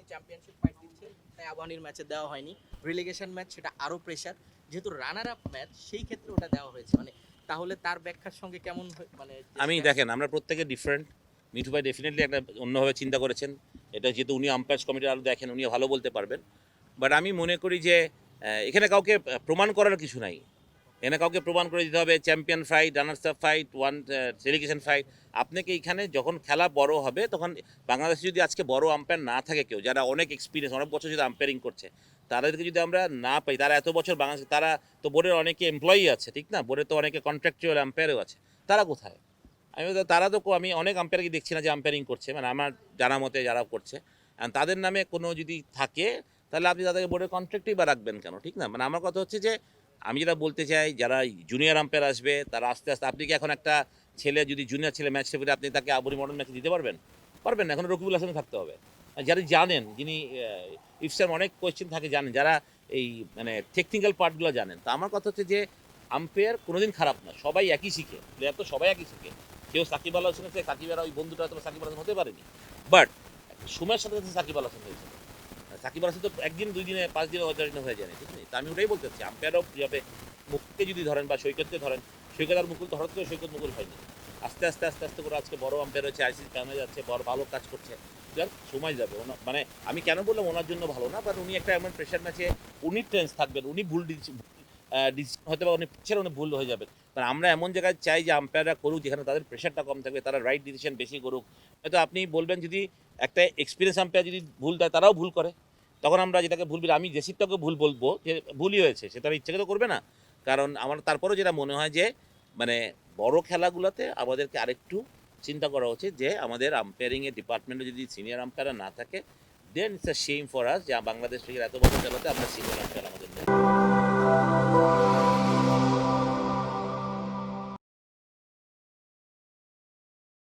Abahani championship fight দিচ্ছে, তাই আবাহনীর ম্যাচে দেওয়া হয়নি। রিলেগেশন ম্যাচ সেটা আরও প্রেশার, যেহেতু রানার আপ ম্যাচ সেই ক্ষেত্রে ওটা দেওয়া হয়েছে। মানে তাহলে তার ব্যাখ্যার সঙ্গে কেমন মানে আমি দেখেন আমরা প্রত্যেকে ডিফারেন্ট। মিঠু ভাই ডেফিনেটলি একটা অন্যভাবে চিন্তা করেছেন, এটা যেহেতু উনি আম্পায়ার্স কমিটির আরও দেখেন, উনি ভালো বলতে পারবেন। বাট আমি মনে করি যে এখানে কাউকে প্রমাণ করার কিছু নাই। এখানে কাউকে প্রমাণ করে দিতে হবে champion fight, runners up fight, one relegation fight. আপনাকে এইখানে যখন খেলা বড় হবে তখন বাংলাদেশে যদি আজকে বড় আম্পায়ার না থাকে, কেউ যারা অনেক এক্সপিরিয়েন্স, অনেক বছর যদি আম্পায়ারিং করছে, তাদেরকে যদি আমরা না পাই, তারা এত বছর বাংলাদেশে, তারা তো বোর্ডের অনেকে এমপ্লয়ি আছে, ঠিক না? বোর্ডে তো অনেকে কন্ট্রাকচুয়াল আম্পায়ারও আছে, তারা কোথায়? আমি তারা তো আমি অনেক আম্পায়ারকে দেখছি না যে আম্পায়ারিং করছে, মানে আমার জানা মতে যারা করছে। তাদের নামে কোনো যদি থাকে, তাহলে আপনি তাদেরকে বোর্ডের কন্ট্রাক্টেই বা রাখবেন কেন, ঠিক না? মানে আমার কথা হচ্ছে যে আমি যেটা বলতে চাই, যারা জুনিয়র আম্পায়ার আসবে তারা আস্তে আস্তে, আপনি কি এখন একটা ছেলে যদি জুনিয়র ছেলে ম্যাচ রেফারি, আপনি তাকে আবুরি মডার্ন ম্যাচে দিতে পারবেন? পারবেন না। এখন রকিবুল হাসানে থাকতে হবে। আর যারা জানেন, যিনি ইফসার অনেক কোয়েশ্চেন থাকে জানেন, যারা এই মানে টেকনিক্যাল পার্টগুলো জানেন। তো আমার কথা হচ্ছে যে আম্পায়ার কোনোদিন খারাপ না, সবাই একই শিখে, প্লেয়ার তো সবাই একই শিখে। কেউ সাকিব আল হাসান হচ্ছে, সাকিবেরা ওই বন্ধুটা হয়তো সাকিব আল হাসান হতে পারেনি, বাট সময়ের সাথে সাথে সাকিব আল হাসান হয়েছিল। সাকিব আল হাসান তো একদিন, 2 দিনে, 5 দিনে অর্জন হয়ে যায়নি, ঠিক নেই? তা আমি ওটাই বলতে চাচ্ছি, আম্পায়ারও যাবে। মুকুলকে যদি ধরেন বা সৈকতকে ধরেন, সৈকত আর মুকুল তো হঠাৎ করে সৈকত মুকুল হয়নি। আস্তে আস্তে আস্তে আস্তে করে আজকে বড় আম্পায়ার হচ্ছে, আইসিসি প্যানেলে যাচ্ছে, বড় ভালো কাজ করছে। যার সময় যাবে মানে আমি কেন বললাম ওনার জন্য ভালো না, বাট উনি একটা এমন প্রেশার ম্যাচে উনি টেন্স থাকবেন, উনি ভুল ডিসিশন হয়তো বা উনি পিছের উনি ভুল হয়ে যাবেন। কারণ আমরা এমন জায়গায় চাই যে আম্পায়াররা করুক যেখানে তাদের প্রেশারটা কম থাকবে, তারা রাইট ডিসিশন বেশি করুক। হয়তো আপনি বলবেন যদি একটা এক্সপিরিয়েন্স আম্পায়ার যদি ভুল দেয়, তারাও ভুল করে, তখন আমরা যেটাকে ভুল বলি, আমি জেসিরটাকে ভুল বলবো যে ভুলই হয়েছে, সে তার ইচ্ছাকে তো করবে না। কারণ আমার তারপরেও যেটা মনে হয় যে মানে বড় খেলাগুলোতে আমাদেরকে আরেকটু চিন্তা করা উচিত যে আমাদের আম্পায়ারিংয়ের ডিপার্টমেন্টে যদি সিনিয়র আম্পায়ার না থাকে, then it's a shame for us যে বাংলাদেশ থেকে এত বছর খেলাতে আমরা সিনিয়র আম্পায়ার আমাদের নেই।